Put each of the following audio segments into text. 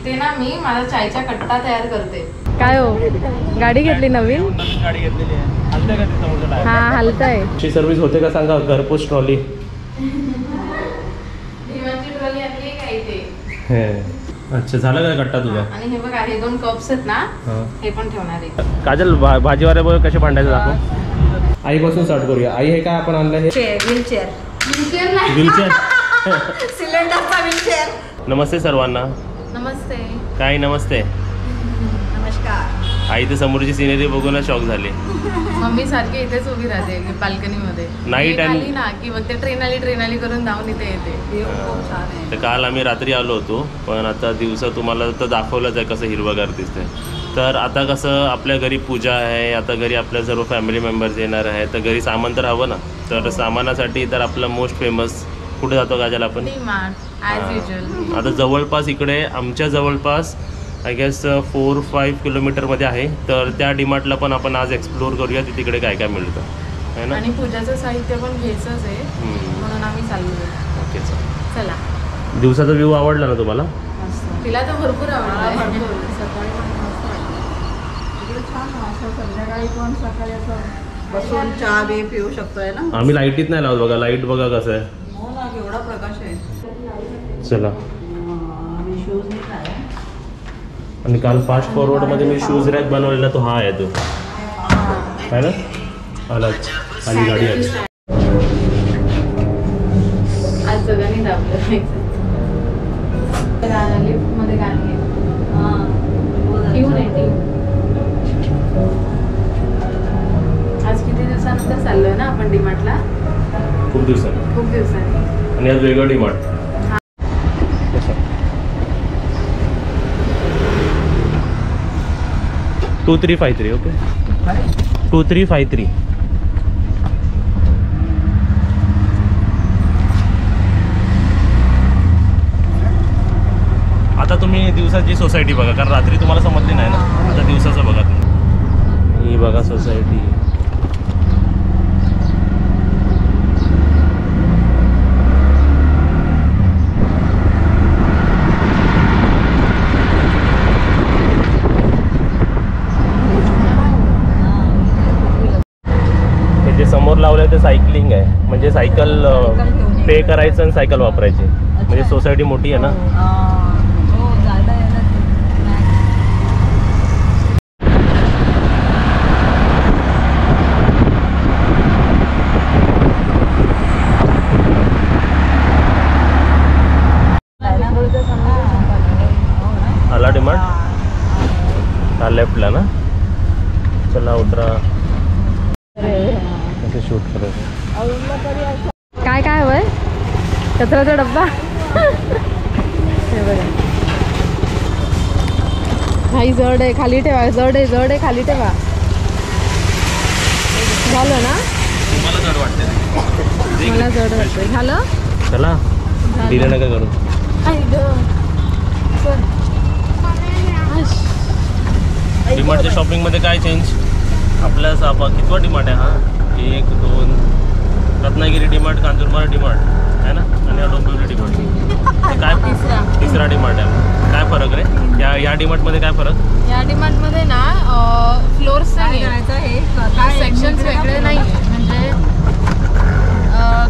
इथे ना मी माझा चायचा कट्टा तयार करते. काय हो, गाडी घेतली नवीन? गाडी घेतलेली आहे. हलतंय का ते समोरचं टायर? हा हलतंय. ची सर्व्हिस होते का सांगा. घरपोच ट्रॉली. डिमांडची ट्रॉली आणली का इथे? अच्छा, झालं काय कट्टा तुझा? आणि हे बघा, हे 2 कप्स आहेत ना, हे पण ठेवणार आहे. काजल, भाजीवाले कसे भांडायचं दाखव. आईपासून स्टार्ट करूया. आई, हे काय आपण आणलं? हे व्हीलचेअर. व्हीलचेअर नाही, व्हीलचेअर. सिलेंडरचा व्हीलचेअर. नमस्ते सर्वांना. नमस्ते. काय नमस्ते. नमस्कार. आई तर समोरची सिनेरी बघूनच शॉक झाली. मम्मी सारखी इथेच उभी राहते बाल्कनी मध्ये. नाईट आली ना की मग ते ट्रेन आली करून धावून इथे येते. खूप छान आहे. तर काल आम्ही रात्री आलो होतो, पण आता दिवसा तुम्हाला तर दाखवलंच आहे कसं हिरवगार दिसते. तर आता कसं आपल्या घरी पूजा आहे, आता घरी आपल्या सर्व फॅमिली मेंबर्स येणार आहे, तर घरी सामान तर हवं ना. तर सामानासाठी तर आपलं मोस्ट फेमस कुठे जातो काजल आपण? DMart as usual. आता जवळपास इकडे आमच्या जवळपास आय गेस 4-5 किलोमीटरमध्ये आहे. तर त्या डीमार्टला पण आपण आज एक्सप्लोर करूया की तिकडे काय काय मिळतं आहे ना. आणि पूजाचं साहित्य पण घ्यायचंच आहे, म्हणून आम्ही चाललो. ओके, चला. दिवसाचा व्ह्यू आवडला ना तुम्हाला? तिला तर भरपूर आवडला. सकाळी पण मस्त वाटतं. इकडे छान असं संध्याकाळी पण सकाळी असं बसून चहा बी पिऊ शकतोय ना. आम्ही लाईटीत नाही लावत बघा. लाईट बघा कसं आहे. हो ना, केवढा प्रकाश आहे. चला. आम्ही शूज नाही आहे. आणि काल फास्ट फॉरवर्डमध्ये मी शूज रॅक बनवलेला, तो हा आहे तो आहे ना. आलाच आली गाडी आली. आज सगळ्यांनी दाबलं लिफ्ट मध्ये गाणी आज किती दिवसानंतर चाललोय ना आपण डीमार्टला. खूप दिवसांनी. आणि आज वेगळं डीमार्ट. 2353. ओके, 2353. आता तुम्ही दिवसाची सोसायटी बघा, कारण रात्री तुम्हाला समजली नाही ना. आता दिवसाचं बघा तुम्ही. ही बघा सोसायटी. समोर लावलंय ते सायकलिंग आहे, म्हणजे सायकल पे करायचं आणि सायकल वापरायची. म्हणजे सोसायटी मोठी आहे ना. आला डिमांड हा लेफ्टला ना. चला उतरा. शूट करायचं. काय काय हवंय? कचऱ्याचा डब्बा. हे बघा, हाई जड आहे, खाली ठेवा. जड आहे खाली ठेवा. झालं ना. मला जड वाटते. मला जड वाटतंय. झालं. चला, डिले नका करू. डीमार्टच्या शॉपिंगमध्ये काय चेंज? आपल्या कितवा डीमार्ट आहे हा? 1, 2, रत्नागिरी डीमार्ट, कांजूरमार्ग डीमार्ट आहे ना, आणि डोंबिवली डीमार्ट. काय तिसरा डीमार्ट आहे. काय फरक रे या डीमार्टमध्ये? काय फरक? या डीमार्टमध्ये ना फ्लोर्स नाही, सेक्शन्स वेगळे नाही. म्हणजे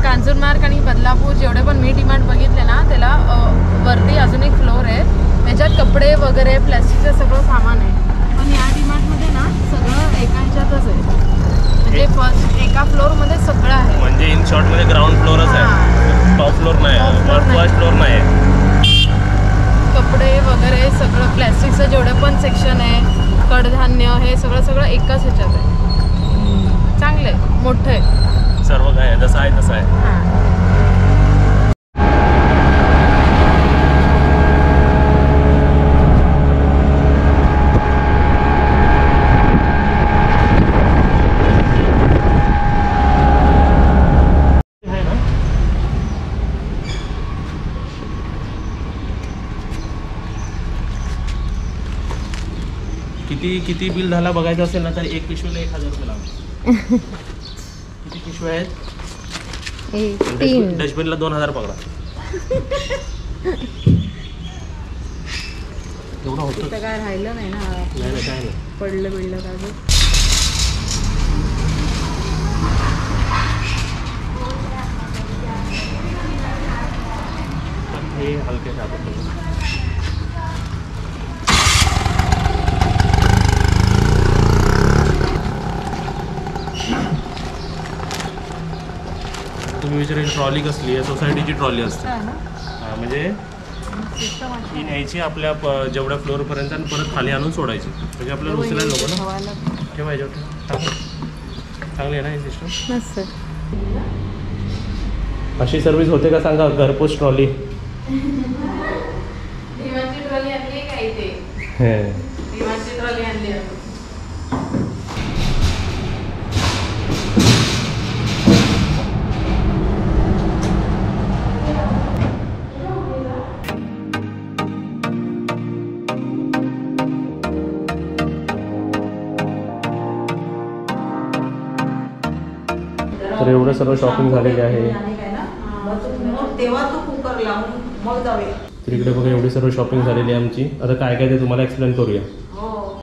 कांजूरमार्ग आणि बदलापूर जेवढे पण मी डीमार्ट बघितले ना, त्याला वरती अजून एक फ्लोर आहे, त्याच्यात कपडे वगैरे प्लॅस्टिकचं सगळं सामान आहे. पण या डीमार्टमध्ये ना सगळं एका ह्याच्यातच आहे. म्हणजे फर्स्ट एका फ्लोअरमध्ये सगळं आहे. म्हणजे इन शॉर्टमध्ये ग्राउंड फ्लोअरच आहे, टॉप फ्लोअर नाही, फर्स्ट फ्लोअर नाही. कपडे वगैरे सगळं प्लॅस्टिकचं जेवढं पण सेक्शन आहे, कडधान्य, हे सगळं एकाच ह्याच्यात आहे. चांगलं आहे, मोठं आहे, सर्व काय आहे जसं आहे तसं आहे. किती बिल झाला बघायचं असेल ना, तर एक पिशवीला 1000 रुपये लागले. किती पिशव्या आहेत? 3. डस्टबिनला 2000 पकडा. एवढं होतं. इथं काय राहिलं नाही ना, नाही नाही काय नाही. पडलं बिडलं काय बघ. हे हलके टाकत. तुम्ही विचारेल ट्रॉली कसली आहे? सोसायटीची ट्रॉली असते. हा, म्हणजे ही न्यायची आपल्या जेवढ्या फ्लोअरपर्यंत आणि परत खाली आणून सोडायची. म्हणजे आपल्याला उचलायला नको ना. ठेवायचं चांगली आहे ना ही सिस्टम. मस्त. अशी सर्व्हिस होते का सांगा घरपोच ट्रॉली. विमानची ट्रॉली आणली का इथे? हे विमानची ट्रॉली आणली आहे. तर एवढं सर्व शॉपिंग झालेली आहे. मग तेव्हा तू कुकर लावून मग जाऊया. तर इकडे बघा एवढी सर्व शॉपिंग झालेली आहे आमची. आता काय काय ते तुम्हाला एक्सप्लेन करूया. हो.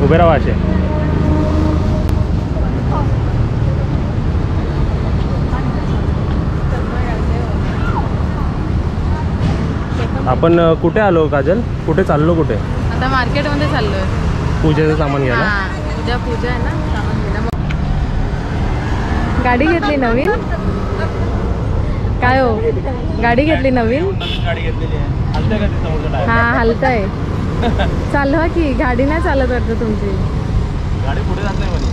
उभे राहा असे. आपण कुठे आलो काजल? कुठे चाललो? कुठे? आता मार्केटमध्ये चाललोय. पूजेचं सामान घ्यायला. हां, उद्या पूजा आहे ना, सामान घ्यायला. गाडी घेतली नवीन? काय हो, गाडी घेतली नवीन? गाडी घेतलेली आहे. हलतंय का ते समोरचं टायर? हा हलतंय. चालवा की, गाडी नाही चालत वाटतं तुमची. गाडी पुढे जात नाही म्हणे.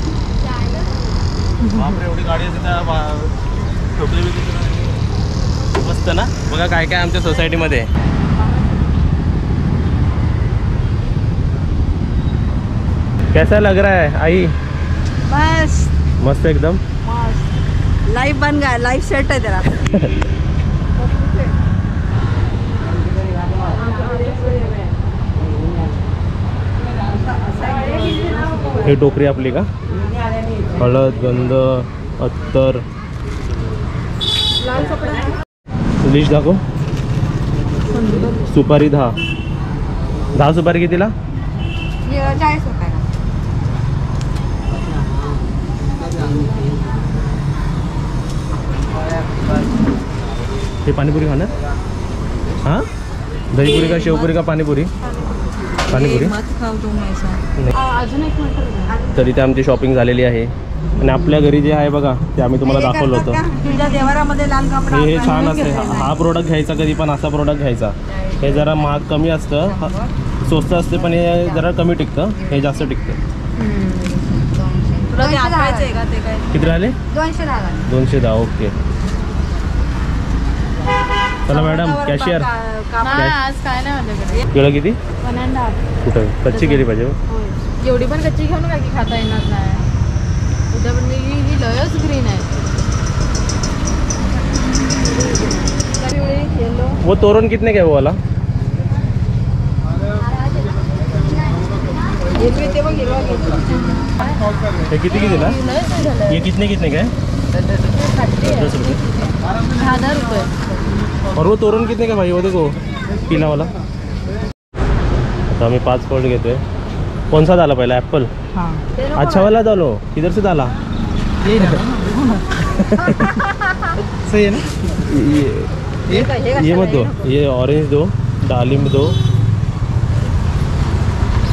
बापरे एवढी गाडी असते त्या ठोकली बिकली मस्त ना. बघा काय काय आमच्या सोसायटीमध्ये. कैसा लग रहा है आई? बस मस्त एकदम. लाइफ बन गया, लाइफ सेट है तेरा. ही टोकरी आपली का? हळद, गंध, अत्तर. लिस्ट दाखव. सुपारी 10 सुपारी कितीला? 40 रुपये. हे पाणीपुरी खाणार? हां, दहीपुरी का शेवपुरी का पाणीपुरी? पाणीपुरी. मत खाऊ तुम्ही ऐसा. अजून एक मिनिट. तर इथे आमची शॉपिंग झालेली आहे. आणि आपल्या घरी जे आहे बघा ते आम्ही तुम्हाला दाखवलं होतं. तुझ्या देवारामध्ये लाल कपडा हे छान असते. हा प्रोडक्ट घ्यायचा कधी पण, असा प्रोडक्ट घ्यायचा. हे जरा महाग कमी असतं, स्वस्त असते पण हे जरा कमी टिकतं. हे जास्त टिकतं. तुला ते आठवायचं आहे का ते काय? किती राहिले? 210. ओके. चला मॅडम, कॅशियर. नाही, आज काय नाही माझ्याकडे. केळं किती? 1.5. कुठं कच्ची केली पाहिजे? होय. एवढी पण कच्ची घेऊ नका की खाता येणार नाही. उद्या पण ही लयच ग्रीन आहे. येलो. वो तोरण कितने का है वो वाला? हे किती कितीला? हे कितने कितने का है? 10 रुपये. 10 रुपये. और वो तोरण कितने का भाई? वो देखो पीला वाला. आता आम्ही 5 फोल्ड घेतोय. कौन सा डाला पहला? एप्पल. अच्छा वाला डालो. किधर से डाला? सही है ना? ये मत दो. ये ऑरेंज दो, दालिम दो,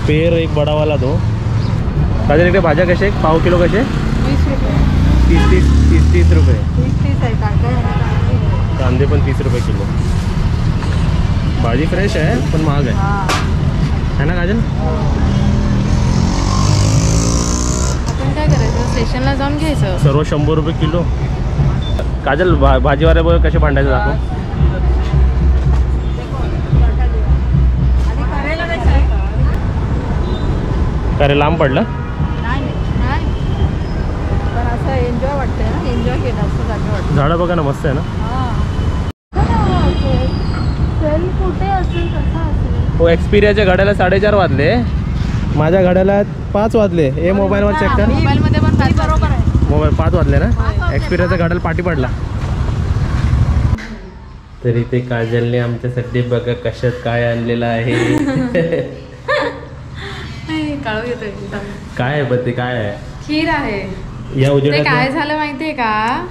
पेड़ एक बड़ा वाला दो. काजल इकडे भाज्या कशा आहेत? पाव किलो कसे? 20 रुपये. 30 रुपये. 30 आहे काय? कांदे पण 30 रुपये किलो. भाजी फ्रेश आहे पण महाग आहे. है ना काजल? आपण काय करायचं? स्टेशनला जाऊन घ्यायचं. सर्व 100 रुपये किलो. काजल भाजीवाले बघ कसे भांडायचे दाखव. का रे लांब पडलं? नाही, पण असं एन्जॉय वाटतंय ना. एन्जॉय केलं असं जागा वाटतं. झाडं बघा ना मस्त आहे ना. सेल कुठे असेल, कसा असेल? हो, एक्सपिरियाच्या गाड्याला 4:30 वाजले. माझ्या घड्याला 5 वाजले. हे मोबाईलवर चेक कर. मोबाईल मध्ये पण बरोबर आहे. मोबाईल 5 वाजले ना. एक्सपिरियन्सचा घड्याला पाठी पडला. तरी ते काजलने आमच्यासाठी बघा कशात काय आणलेलं आहे. काळू येतोय. काय आहे बघ ते काय आहे. खीर आहे. या ते उजेडात काय झालं माहितीये का,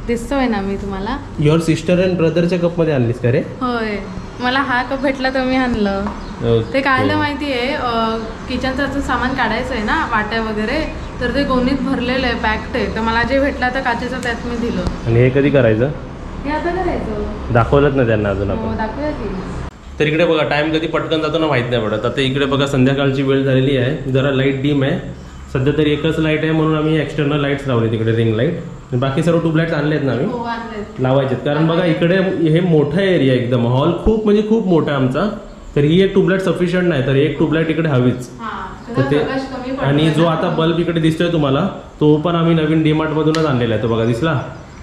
दिसतोय ना मी तुम्हाला. युअर सिस्टर अँड ब्रदरच्या कप मध्ये आणलीस का रे. होय, मला हा कप भेटला तर मी आणलं. ते काय झालं माहितीये, किचनचं सामान काढायचं आहे ना, वाट्या वगैरे, तर ते गोणीत भरलेलं आहे, पॅक्ड आहे. तर मला जे भेटलं तर काचेचं त्यात मी दिलं. आणि हे कधी करायचं. हे आता करायचं. दाखवलंच ना त्यांना अजून आपण. दाखवूया की. तर इकडे बघा टाइम कधी पटकन जातो ना माहित नाही पडत. आता इकडे बघा संध्याकाळची वेळ झालेली आहे. जरा लाईट डीम आहे सध्या तरी. एकच लाईट आहे म्हणून आम्ही एक्सटर्नल लाईट्स लावले तिकडे, रिंग लाईट. बाकी सर्व ट्यूबलाईट्स आणलेत ना आम्ही लावायचे. कारण बघा इकडे हे मोठा एरिया एकदम, हॉल खूप म्हणजे खूप मोठा आहे आमचा. तर ही एक ट्यूबलाईट सफिशियंट नाही, तर एक ट्यूबलाईट इकडे हवीच. तर ते आणि जो आता बल्ब इकडे दिसतोय तुम्हाला, तो पण आम्ही नवीन डीमार्ट मधूनच आणलेला आहे. तो बघा दिसला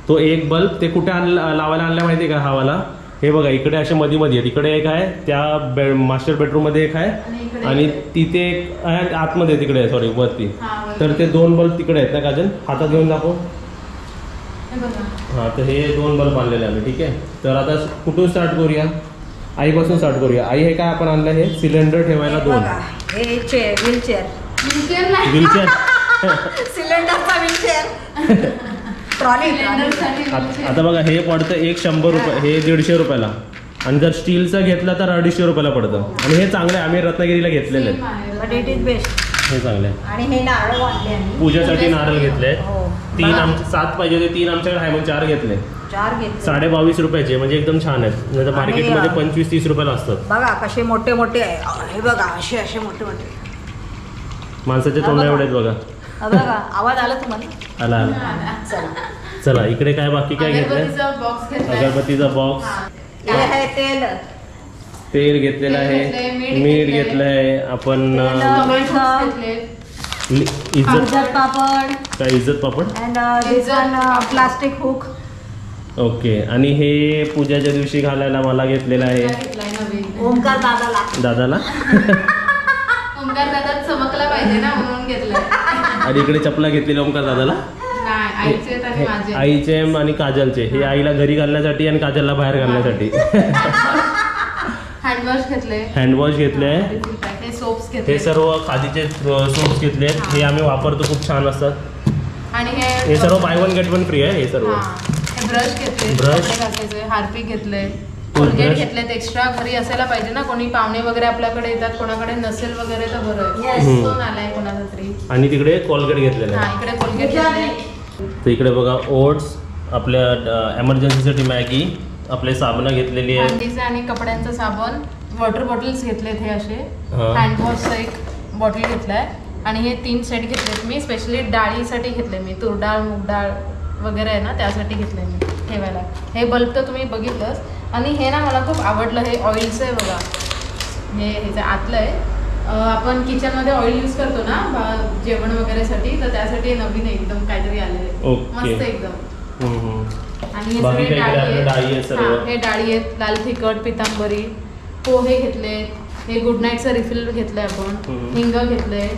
तो एक बल्ब. ते कुठे लावायला आणला माहिती आहे का हा वाला. हे बघा इकडे असे मध्ये मध्ये आहेत. इकडे एक आहे त्या मास्टर बेडरूम मध्ये एक आहे आणि तिथे एक आहे आतमध्ये तिकडे, सॉरी वरती. तर ते 2 बल्ब तिकडे आहेत ना काजल, हातात घेऊन दाखव. हां, तर हे 2 बल्ब आणलेले आम्ही. ठीक आहे, तर आता कुठून स्टार्ट करूया. आईपासून स्टार्ट करूया. आई हे काय आपण आणलं, हे सिलेंडर ठेवायला 2. Wheelchair wheelchair. सिलेंडरचा व्हीलचेअर. ट्रॉली. आता बघा हे पडतं एक 100 रुपये, हे 150 रुपयाला. आणि जर स्टीलचा घेतला तर 250 रुपयाला पडतं. आणि हे चांगलं आहे, आम्ही रत्नागिरीला घेतलेलं आहे. But it is best. हे चांगलं आहे. आणि हे नारळ आणले आम्ही पूजासाठी नारळ घेतले. हो. 3 आमचे 7 पाहिजे होते, 3 आमच्याकडे आहे म्हणून 4 घेतले. 4 घेतले. 22.5 रुपयाचे, म्हणजे एकदम छान आहेत. नाही तर मार्केटमध्ये 25-30 रुपयाला असतात. बघा कसे मोठे मोठे आहे. हे बघा असे असे मोठे मोठे माणसाचे तोंड एवढे आहेत बघा. बघा आवाज आला तुम्हाला. आला आला. चला चला इकडे काय बाकी काय घेतलंय. बॉक्स घेतलाय. अगरबत्तीचा बॉक्स. हे आहे तेल. तेल घेतलेलं आहे. मीठ घेतलंय आपण. इज्जत पापड. काय Izzat papad. And this one plastic hook. Okay. आणि हे पूजाच्या दिवशी घालायला मला घेतलेलं आहे ओमकार दादाला. ओमकार दादा चमकला पाहिजे ना म्हणून घेतलाय. आणि इकडे चपला घेतलेल्या ओमकार दादाला. आईचे आणि काजलचे. हे आईला घरी घालण्यासाठी आणि काजलला बाहेर घालण्यासाठी. हँडवॉश घेतले. हँडवॉश घेतले. हे सोप्स घेतले. हे सर्व खादीचे सोप्स घेतले. हे आम्ही वापरतो, खूप छान असतात. आणि हे सर्व बाय 1 गेट 1 फ्री आहे. हे सर्व ब्रश घेतले. ब्रश घासायचे. हार्पिक घेतले. कोलगेट घेतलेत. एक्स्ट्रा घरी असायला पाहिजे ना, कोणी पाहुणे वगैरे आपल्याकडे येतात, कोणाकडे नसेल वगैरे तर बरं आहे. फोन आलाय कोणाचा तरी. आणि तिकडे कोलगेट घेतलेले. इकडे कोलगेट घेतले. तर इकडे बघा ओट्स, आपल्या एमर्जन्सीसाठी मॅगी, आपले साबण घेतलेली आहे. आणि कपड्यांचं साबण. वॉटर बॉटल्स घेतलेत हे असे. हा. हँडवॉशचा एक बॉटल घेतलाय. आणि हे 3 सेट घेतलेत मी. स्पेशली डाळीसाठी घेतले मी. तूर डाळ, मूग डाळ वगैरे आहे ना, त्यासाठी घेतले मी ठेवायला. हे बल्ब तर तुम्ही बघितलंच. आणि हे ना मला खूप आवडलं. हे ऑइलचं आहे बघा. हे ह्याचं आतलं आहे. आपण किचनमध्ये ऑइल यूज करतो ना जेवण वगैरेसाठी, तर त्यासाठी नवीन एकदम काहीतरी आलेलं आहे. मस्त एकदम. आणि हे सगळे डाळी आहेत. हे डाळी आहेत. लाल तिखट, पितांबरी, पोहे घेतलेत. हे गुड नाईटचं रिफिल घेतलंय आपण. हिंग घेतलंय.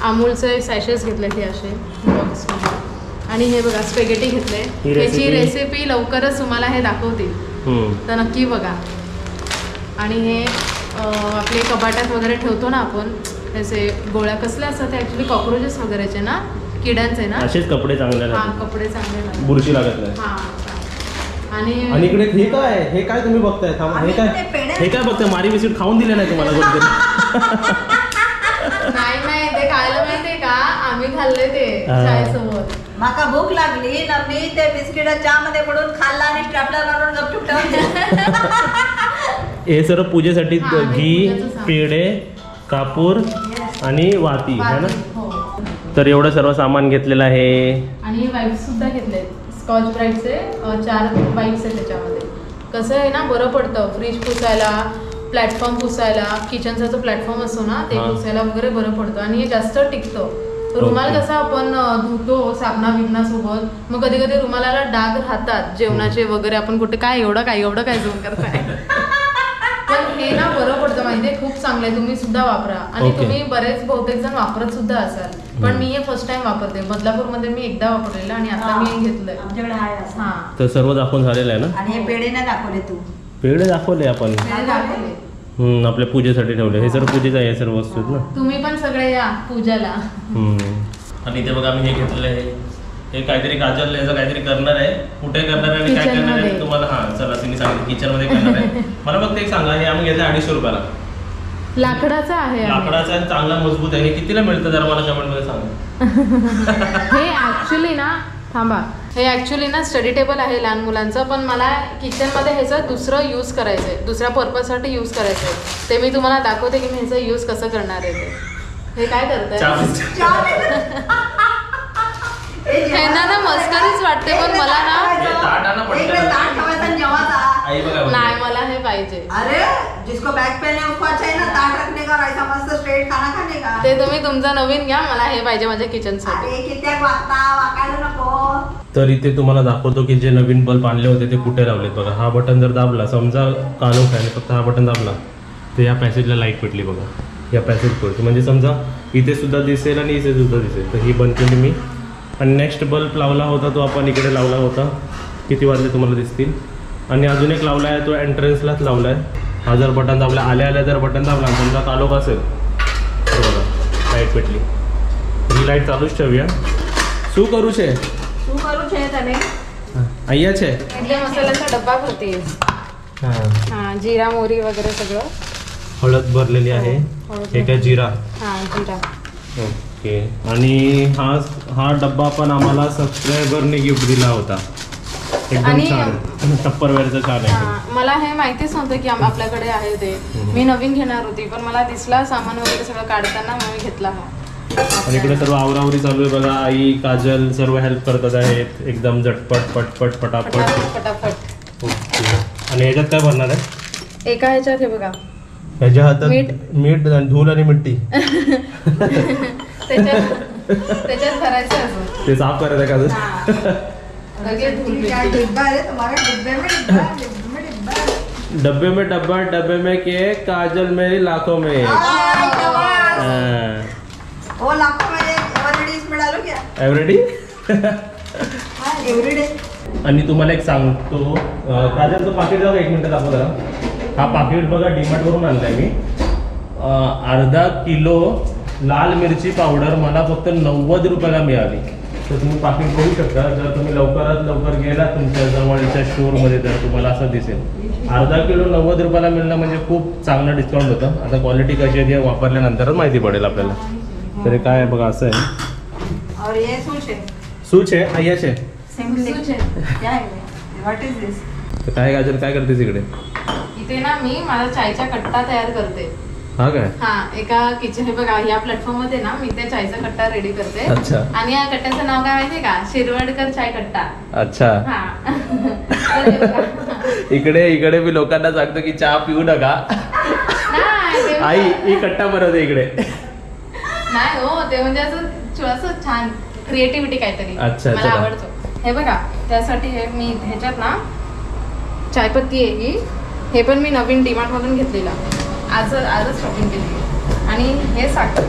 अमूलचे सॅशेस घेतलेत हे असे बॉक्समध्ये. आणि हे बघा स्पेगेटी घेतले. ह्याची रेसिपी लवकरच तुम्हाला हे दाखवतील, तर नक्की बघा. आणि हे आपले कपाटात वगैरे ठेवतो ना आपण, त्याचे गोळ्या कसल्या असतात ते ॲक्च्युली कॉक्रोचेस वगैरेचे ना, किड्यांचे ना. असेच कपडे चांगले. हां, कपडे चांगले, बुरशी लागत नाही. हां. आणि इकडे हे काय, हे काय तुम्ही बघताय. हे काय बघताय. मारी बिस्किट खाऊन दिले नाही तुम्हाला कोणतरी. नाही ते खायला माहितीये का, आम्ही खाल्ले ते शाळेसोबत. माका भूक लागली ना, मी ते बिस्किट चहा मध्ये पडून खाल्ला आणि स्ट्रॅपलर मारून गपचूप ठेवून. हे सर्व पूजेसाठी घी, पेढे, कापूर आणि वाती है ना. तर एवढं सर्व सामान घेतलेलं आहे. आणि वाईप्स सुद्धा घेतले. स्कॉच ब्राईटचे 4 वाईप्स आहेत त्याच्यामध्ये. कसं आहे ना, बरं पडतं फ्रीज पुसायला, प्लॅटफॉर्म पुसायला, किचनचा जो प्लॅटफॉर्म असतो ना ते पुसायला वगैरे बरं पडतं. आणि हे जास्त टिकतं. रुमाल कसा आपण धुतो साबणा बिबणा सोबत, मग कधी कधी रुमालाला डाग राहतात जेवणाचे वगैरे. आपण कुठे काय एवढं काय झूम करताय. पण हे ना बरं पडतं माहितीये, खूप चांगलं आहे, तुम्ही सुद्धा वापरा. आणि Okay. तुम्ही बरेच बहुतेक जण वापरत सुद्धा असाल, पण मी हे फर्स्ट टाइम वापरते. बदलापूरमध्ये मी एकदा वापरलेलं आणि आता मी घेतलंय. आमच्याकडे आहे असं. हा तर सर्व दाखवून झालेलं आहे ना. आणि हे पेढे नाही दाखवले तू. पेढे दाखवले आपण. हे दाखवले. आपल्या पूजेसाठी ठेवले. हे सर्व पूजेचं आहे, सर्व वस्तू आहेत ना. तुम्ही पण सगळे या पूजाला. आणि इथे बघा आम्ही हे घेतलेलं आहे. हे काहीतरी काजल याचं काहीतरी करणार आहे. कुठे करणार आहे आणि काय Kitchen करणार आहे मध्ये. तुम्हाला चला तिने सांगितलं किचन मध्ये करणार आहे. मला फक्त एक सांगा, हे आम्ही घेतलं 250 रुपयाला. लाकडाचा आहे आम्ही. लाकडाचा आहे, चांगला मजबूत आहे. हे कितीला मिळतं जरा मला कमेंट मध्ये सांगा. हे ऍक्च्युली ना, थांबा, हे ऍक्च्युली ना स्टडी टेबल आहे लहान मुलांचं, पण मला किचनमध्ये ह्याचं दुसरं यूज करायचं आहे, दुसऱ्या पर्पजसाठी यूज करायचं आहे. ते मी तुम्हाला दाखवते की मी ह्याचं यूज कसं करणार आहे ते. हे काय करताय? ह्यांना ना मस्करीच वाटते, पण मला ना आई बघा नाही, मला हे पाहिजे. अरे जिसको बैक पेन है उसको अच्छा है ना, ताट रखने का और ऐसा मस्त स्ट्रेट खाना खाने का. ते तुम्ही तुमचा नवीन घ्या, मला हे पाहिजे माझ्या किचन साठी. अरे कित्याक वाकायला नको. तर इथे तुम्हाला दाखवतो की जे नवीन बल्ब आणले होते ते कुठे लावलेत बघा. हा बटन जर दाबला, समजा कानो खायला फक्त हा बटन दाबला तर या पॅसेजला लाईट पेटली बघा. या पॅसेज पडते म्हणजे समजा इथे सुद्धा दिसेल आणि इथे सुद्धा दिसेल. तर ही बंद केली मी. आणि नेक्स्ट बल्ब लावला होता तो आपण इकडे लावला होता. किती वाजले तुम्हाला दिसतील. आणि अजून एक लावला आहे तो एंट्रन्सलाच लावला आहे. हा जर बटन दाबला, आल्या जर बटन दाबला समजा कालोख असेल तर बघा लाईट पेटली. ही लाईट चालूच ठेवूया. શું કરું છે? શું કરું છે તને? અહીંયા છે. इडली मसाल्याचा डब्बा भरते. हा, जिरा मोहरी वगैरे सगळं. हळद भरलेली आहे. हळद हे काय जिरा. हा, जिरा. ओके. आणि हा डब्बा पण आम्हाला सबस्क्रायबरने गिफ्ट दिला होता. एकदम आणि- छान टप्परवेअरचं छान आहे. हा, मला हे माहितीच नव्हतं की आपल्याकडे आहे ते. मी नवीन घेणार होती, पण मला दिसला सामान वगैरे सगळं काढताना, मग मी घेतला हा. आणि इकडे सर्व आवरावरी चालू आहे बघा. आई काजल सर्व हेल्प करतात आहेत एकदम झटपट पटपट पटापट. फटाफट फटाफट. ओके. आणि ह्याच्यात काय भरणार आहे? एका ह्याच्यात हे बघा, ह्याच्या हातात मीठ. मीठ धूल आणि मिट्टी त्याच्यात भरायचं अजून. ते साफ करायचं का अजून? हा. लगेच धूल क्या मिट्टी. डिब्बा है तुम्हारे? डिब्बे में डिब्बा. डब्बे में डब्बा, डब्बे में केक, काजल मेरी लाखों में एक. हाँ. वो लाखों में एवरीडे इसमें डालो क्या? एवरीडी. हाँ एवरीडे. आणि तुम्हाला एक सांगतो काजल तो पाकिट जाऊ 1 मिनिट दाखव जरा. हा पाकिट बघा डीमार्ट वरून आणलाय मी. अर्धा किलो लाल मिरची पावडर मला फक्त 90 रुपयाला मिळाली. तर तुम्ही पाकिट बघू शकता. जर तुम्ही लवकरात लवकर गेला तुमच्या जवळच्या स्टोअरमध्ये तर तुम्हाला असं दिसेल. अर्धा किलो 90 रुपयाला मिळणं म्हणजे खूप चांगलं डिस्काउंट होतं. आता क्वालिटी कशी आहे ते वापरल्यानंतरच माहिती पडेल आपल्याला. तर हे काय आहे बघा असं आहे. और ये सूच है. सूच आहे आय्याच आहे. सूच आहे. क्या है? व्हाट इज दिस? तर काय काजल काय करतेस इकडे? इथे ना मी माझा चायचा कट्टा तयार करते. हा काय? हा, एका किचन, हे बघा या प्लॅटफॉर्म मध्ये ना मी त्या चायचा कट्टा रेडी करते. अच्छा. आणि या कट्ट्याचं नाव काय माहितीये का? शिरवडकर चाय कट्टा. अच्छा. हा. तर हे बघा. इकडे मी लोकांना सांगतो की चहा पिऊ नका. नाही, ते आई ही कट्टा बनवते इकडे. नाही हो, ते म्हणजे असं छान क्रिएटिव्हिटी काहीतरी. अच्छा, मला चला. आवडतो. हे बघा, त्यासाठी हे मी ह्याच्यात ना चायपत्ती आहे ही. हे पण मी नवीन डीमार्ट मधून घेतलेला. आजच शॉपिंग केली. आणि हे साखर,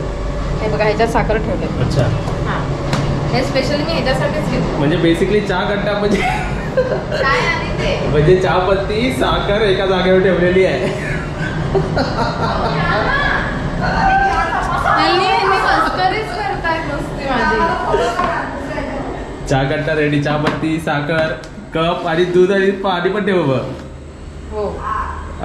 हे बघा ह्याच्यात साखर ठेवले. अच्छा. हा, हे स्पेशली मी ह्याच्यासाठीच घेतलं. म्हणजे बेसिकली चहा कट्टा म्हणजे काय आणि ते म्हणजे चहापत्ती साखर एका जागेवर ठेवलेली आहे. ह्यांनी मस्करीच करतायत नुसती माझी. चहा कट्टा रेडी. चहापत्ती, साखर, कप आणि दूध आणि पाणी पण ठेव बघ. हो.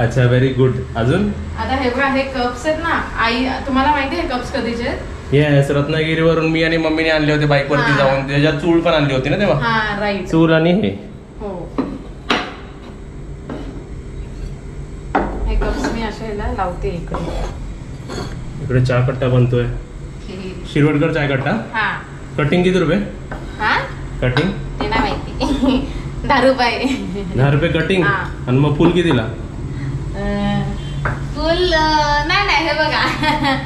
अच्छा, व्हेरी गुड. अजून आता हे बघा, हे कप्स आहेत ना. आई, तुम्हाला माहिती आहे कप्स कधीचे आहेत? येस, रत्नागिरीवरून मी आणि मम्मीने आणले होते बाईक वरती हा. जाऊन. त्याच्यात चूल पण आणली होती ना तेव्हा. हा, राईट. चूल आणि हे. हो, हे कप्स मी अशा ह्याला लावते इकडे. इकडे चहा कट्टा बनतोय. शिरवडकर चाय कट्टा. हा. कटिंग किती रुपये? हा, कटिंग ते नाही माहिती. 10 रुपये. 10 रुपये कटिंग. हा. आणि मग फुल कितीला? फुल नाही, हे बघा.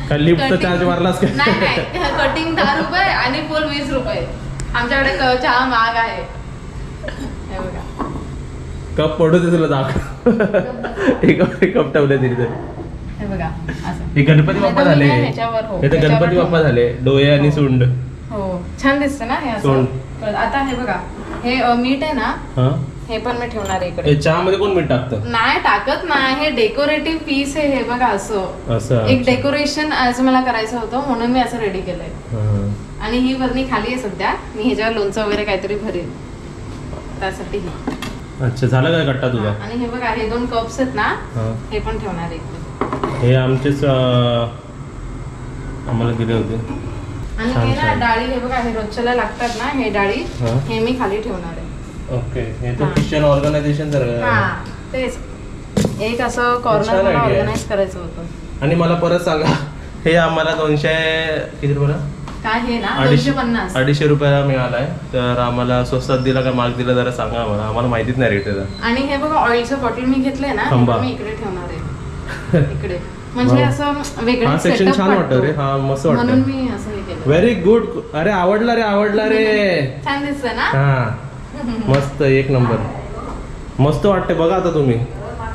का लिफ्टचा Cutting- चार्ज मारलास का? नाही, कटिंग 10 रुपये आणि फुल 20 रुपये. आमच्याकडे चहा महाग आहे. हे बघा. कप पडू दे तुला दाखव. एक कप ठेवले तरी तर. हे बघा असं. हे गणपती बाप्पा झाले. ह्याच्यावर हो, हे तर ह्याच्यावर गणपती बाप्पा झाले, डोळे आणि सोंड. हो छान दिसतं ना हे असं. सोंड. आता हे बघा हे मीठ आहे ना, हा हे पण मी ठेवणार आहे इकडे. हे चहा मध्ये कोण मीठ टाकतं? नाही टाकत नाही, हे डेकोरेटिव्ह पीस आहे हे बघा असं. असं एक डेकोरेशन असं मला करायचं होतं म्हणून मी असं रेडी केलंय. हा. आणि ही वरणी खाली आहे सध्या, मी ह्याच्यावर लोणचं वगैरे काहीतरी भरेन त्यासाठी ही. अच्छा झालं काय कट्टा तुझा? आणि हे बघा हे 2 कप्स आहेत ना, हा. हे पण ठेवणार आहे इकडे. हे आमचेच आम्हाला दिले होते. आणि छान, हे ना छान. डाळी हे बघा हे रोजच्याला लागतात ना, हे डाळी हा. हे मी खाली ठेवणार आहे. ओके हे तर हा. ख्रिश्चन ऑर्गनायझेशन हा तेच एक असं कॉर्नर छान मला idea आहे. ऑर्गनाइज करायचं होतं. आणि मला परत सांगा हे आम्हाला 200 किती रुपयाला? काय हे ना 250 250. रुपयाला मिळालाय. तर आम्हाला स्वस्तात दिला का महाग दिला जरा सांगा आम्हाला माहितीच नाही रेट त्याचा. आणि हे बघा ऑइलचं बॉटल मी घेतलंय ना, थांबा. हे मी इकडे ठेवणार आहे. इकडे म्हणजे Wow. असं वेगळं हा सेक्शन छान वाटतं रे. हा मस्त म्हणून वाटतं. मी असं हे केलं. Very good. अरे आवडला रे आवडला रे. छान दिसतंय ना. हा मस्त एक नंबर. मस्त वाटते बघा आता तुम्ही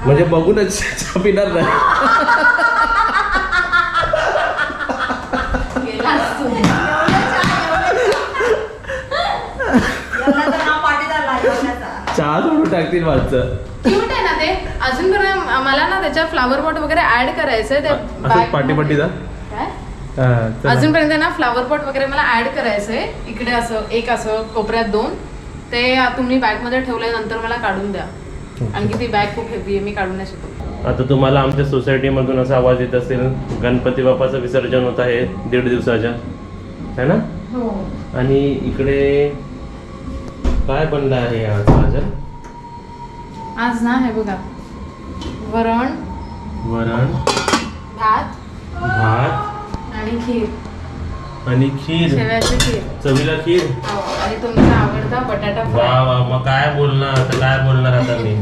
म्हणजे बघूनच चहा पिणार नाही. गेलास तू. याला तर नाव पाटीदार लागला. चहा सोडून टाकतील माणसं. क्यूट आहे ना ते. अजूनपर्यंत मला ना त्याच्यात फ्लावर पॉट वगैरे ऍड करायचंय ते असं bag पाटीपट्टीचा. मध्ये. काय हा, चला. अजूनपर्यंत ना फ्लावर पॉट वगैरे मला ऍड करायचंय. इकडे असं एक असं कोपऱ्यात 2 ते तुम्ही बॅग मध्ये ठेवले नंतर मला काढून द्या. आणखी ती बॅग खूप हेवी आहे, मी काढून नाही शकत. आता तुम्हाला आमच्या सोसायटीमधून असा आवाज येत असेल गणपती बाप्पाचं विसर्जन होत आहे 1.5 दिवसाच्या है ना. हो आणि इकडे काय बनलं आहे आज? आज ना हे बघा वरण वरण भात भात आणि खीर, आणि खीर. शेवयाची खीर. चवीला खीर. हो, आणि तुमचा आवडता बटाटा वा फ्राय. वा मग काय बोलणार आता काय बोलणार आता मी.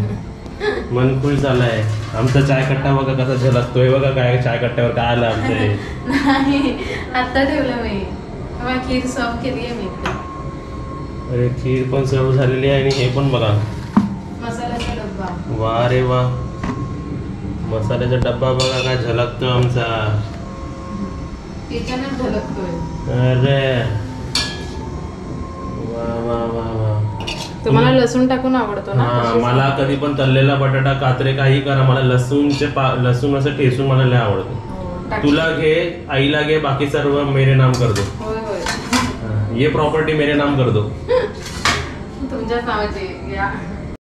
मन खुश झालाय. आमचा चाय कट्टा बघा कसा झलकतोय बघा. काय चाय कट्ट्यावर काय आलं आमचं हे. नाही आता ठेवलं मी. बघा खीर सर्व केली आहे मी इकडे. अरे खीर पण सर्व झालेली आहे आणि हे पण बघा मसाल्याचा डब्बा. वा रे वा. मसाल्याचा डब्बा बघा काय झलकतो आमचा. त्याच्यानं झलकतोय. अरे वा वा वा वा. तुम्हाला लसूण टाकून आवडतो ना? हा तशीच. मला कधी पण तळलेला बटाटा कात्रे काही करा मला लसूण असं ठेसून मला लय आवडतं. हो, टाक. तुला घे आईला घे बाकी सर्व मेरे नाम कर दो. होय होय. ये प्रॉपर्टी मेरे नाम कर दो. तुमच्याच नावाची या.